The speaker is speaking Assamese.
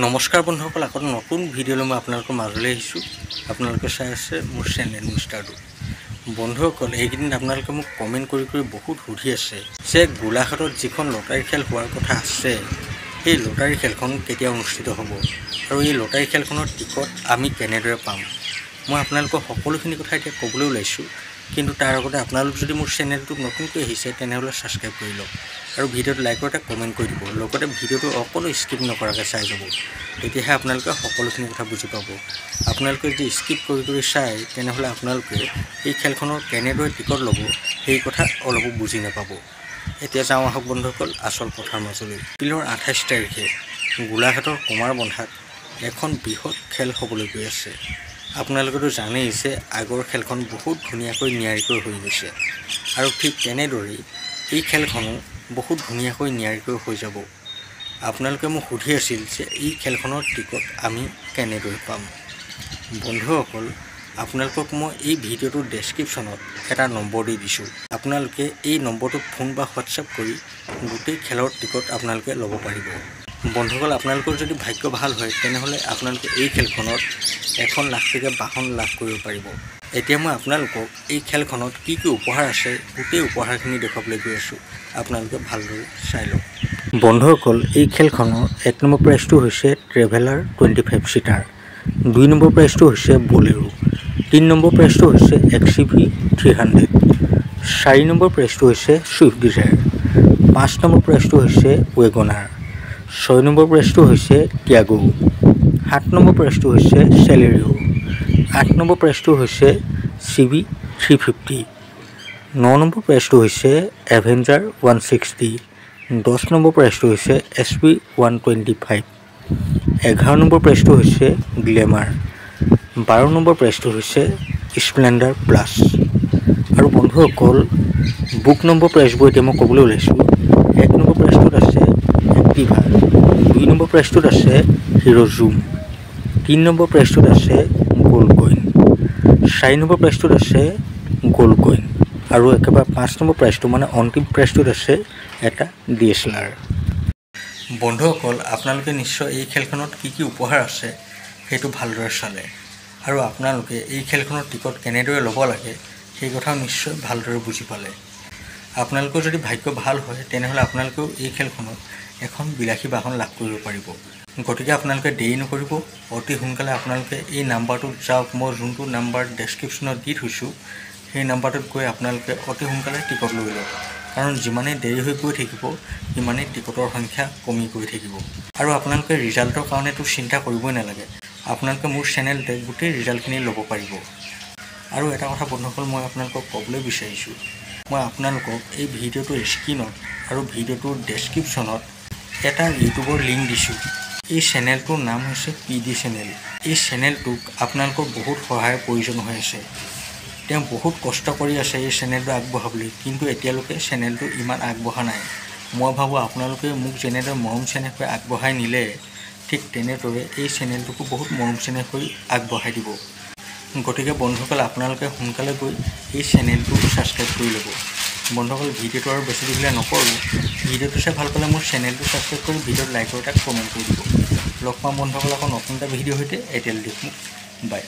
নমস্কাৰ বন্ধুসকল, আকৌ নতুন ভিডিঅ'লৈ মই আপোনালোকৰ মাজলৈ আহিছোঁ। আপোনালোকে চাই আছে মোৰ চেনেল মিষ্টাৰটো। বন্ধুসকল, এইকেইদিন আপোনালোকে মোক কমেণ্ট কৰি বহুত সুধি আছে যে গোলাঘাটত যিখন লটাৰী খেল হোৱাৰ কথা আছে, সেই লটাৰী খেলখন কেতিয়া অনুষ্ঠিত হ'ব আৰু এই লটাৰী খেলখনৰ টিকট আমি কেনেদৰে পাম। মই আপোনালোকক সকলোখিনি কথা এতিয়া ক'বলৈ ওলাইছোঁ, কিন্তু তাৰ আগতে আপোনালোক যদি মোৰ চেনেলটোত নতুনকৈ আহিছে তেনেহ'লে ছাবস্ক্ৰাইব কৰি লওক আৰু ভিডিঅ'টো লাইক এটা কমেণ্ট কৰি দিব। লগতে ভিডিঅ'টো অকণো স্কিপ নকৰাকৈ চাই যাব, তেতিয়াহে আপোনালোকে সকলোখিনি কথা বুজি পাব। আপোনালোকে যদি স্কিপ কৰি চায় তেনেহ'লে আপোনালোকে এই খেলখনৰ কেনেদৰে টিকট ল'ব সেই কথা অলপো বুজি নাপাব। এতিয়া যাওঁ আহক বন্ধুসকল আচল কথাৰ মাজলৈ। এপ্ৰিলৰ 28 তাৰিখে গোলাঘাটৰ কুমাৰবন্ধাত এখন বৃহৎ খেল হ'বলৈ গৈ আছে। আপোনালোকেতো জানেই যে আগৰ খেলখন বহুত ধুনীয়াকৈ নিয়াৰিকৈ হৈ গৈছে আৰু ঠিক তেনেদৰেই এই খেলখনো বহুত ধুনীয়াকৈ নিয়াৰিকৈ হৈ যাব। আপোনালোকে মোক সুধি আছিল যে এই খেলখনৰ টিকট আমি কেনেদৰে পাম। বন্ধুসকল, আপোনালোকক মই এই ভিডিঅ'টোৰ ডেছক্ৰিপশ্যনত এটা নম্বৰ দি দিছোঁ। আপোনালোকে এই নম্বৰটোত ফোন বা হোৱাটছআপ কৰি গোটেই খেলৰ টিকট আপোনালোকে ল'ব পাৰিব। বন্ধুসকল, আপোনালোকৰ যদি ভাগ্য ভাল হয় তেনেহ'লে আপোনালোকে এই খেলখনত 1 লাখ টকীয়া বাহন লাভ কৰিব পাৰিব। এতিয়া মই আপোনালোকক এই খেলখনত কি উপহাৰ আছে গোটেই উপহাৰখিনি দেখুৱাবলৈ গৈ আছোঁ। আপোনালোকে ভালদৰে চাই লওক। বন্ধুসকল, এই খেলখনৰ 1 নম্বৰ প্ৰাইজটো হৈছে ট্ৰেভেলাৰ 25 চিটাৰ, 2 নম্বৰ প্ৰাইজটো হৈছে বলেৰো, 3 নম্বৰ প্ৰাইজটো হৈছে XCV 300, 4 নম্বৰ প্ৰাইজটো হৈছে ছুইফ্ট ডিজায়াৰ, 5 নম্বৰ প্ৰাইজটো হৈছে ৱেগনাৰ, 6 নম্বৰ প্ৰাইজটো হৈছে টিয়াগো, 7 নম্বৰ প্ৰাইজটো হৈছে চেলেৰিঅ, 8 নম্বৰ প্ৰাইজটো হৈছে CB 350, 9 নম্বৰ প্ৰাইজটো হৈছে এভেঞ্জাৰ 160, 10 নম্বৰ প্ৰাইজটো হৈছে SP 125, 11 নম্বৰ প্ৰাইজটো হৈছে গ্লেমাৰ, 12 নম্বৰ প্ৰাইজটো হৈছে স্প্লেণ্ডাৰ প্লাছ। আৰু বন্ধুসকল, বুক নম্বৰ প্ৰাইজবোৰ এতিয়া মই ক'বলৈ ওলাইছোঁ। 1 নম্বৰ প্ৰাইজটোত আছে এক্টিভা, 2 নম্বৰ প্ৰাইজটোত আছে হিৰ' জুম, 3 নম্বৰ প্ৰাইজটোত আছে গ'ল্ড কইন, 4 নম্বৰ প্ৰাইজটোত আছে গ'ল্ড কইন আৰু একেবাৰে 5 নম্বৰ প্ৰাইজটো মানে অন্তিম প্ৰাইজটোত আছে এটা DSLR। বন্ধুসকল, আপোনালোকে নিশ্চয় এই খেলখনত কি উপহাৰ আছে সেইটো ভালদৰে চালে আৰু আপোনালোকে এই খেলখনৰ টিকট কেনেদৰে ল'ব লাগে সেই কথাও নিশ্চয় ভালদৰে বুজি পালে। আপোনালোকৰ যদি ভাগ্য ভাল হয় তেনেহ'লে আপোনালোকেও এই খেলখনত এখন বিলাসী বাহন লাভ কৰিব পাৰিব। গতিকে আপোনালোকে দেৰি নকৰিব, অতি সোনকালে আপোনালোকে এই নাম্বাৰটোত যাওক। মই যোনটো নাম্বাৰ ডেছক্ৰিপশ্যনত দি থৈছোঁ সেই নাম্বাৰটোত গৈ আপোনালোকে অতি সোনকালে টিকট লৈ লওক, কাৰণ যিমানেই দেৰি হৈ গৈ থাকিব সিমানেই টিকটৰ সংখ্যা কমি গৈ থাকিব। আৰু আপোনালোকে ৰিজাল্টৰ কাৰণেতো চিন্তা কৰিবই নালাগে, আপোনালোকে মোৰ চেনেলতে গোটেই ৰিজাল্টখিনি ল'ব পাৰিব। আৰু এটা কথা বন্ধুসকল, মই আপোনালোকক ক'বলৈ বিচাৰিছোঁ, মই আপোনালোকক এই ভিডিঅ'টোৰ স্ক্ৰীনত আৰু ভিডিঅ'টোৰ ডেছক্ৰিপশ্যনত এটা ইউটিউবৰ লিংক দিছোঁ। এই চেনেলটোৰ নাম হৈছে PD চেনেল। এই চেনেলটোক আপোনালোকৰ বহুত সহায়ৰ প্ৰয়োজন হৈ আছে। তেওঁ বহুত কষ্ট কৰি আছে এই চেনেলটো আগবঢ়াবলৈ, কিন্তু এতিয়ালৈকে চেনেলটো ইমান আগবঢ়া নাই। মই ভাবোঁ আপোনালোকে মোক যেনেদৰে মৰম চেনেহকৈ আগবঢ়াই নিলে ঠিক তেনেদৰে এই চেনেলটোকো বহুত মৰম চেনেহকৈ আগবঢ়াই দিব। গতিকে বন্ধুসকল, আপোনালোকে সোনকালে গৈ এই চেনেলটো ছাবস্ক্ৰাইব কৰি ল'ব। বন্ধুসকল, ভিডিঅ'টো আৰু বেছি দীঘলীয়া নকৰোঁ। ভিডিঅ'টো চাই ভাল পালে মোৰ চেনেলটো ছাবস্ক্ৰাইব কৰি ভিডিঅ'ত লাইক এটা কমেণ্ট কৰি দিব। লগ পাম বন্ধুসকল আকৌ নতুন এটা ভিডিঅ'ৰ সৈতে। এতিয়ালৈ দিয়ক মোক বাই।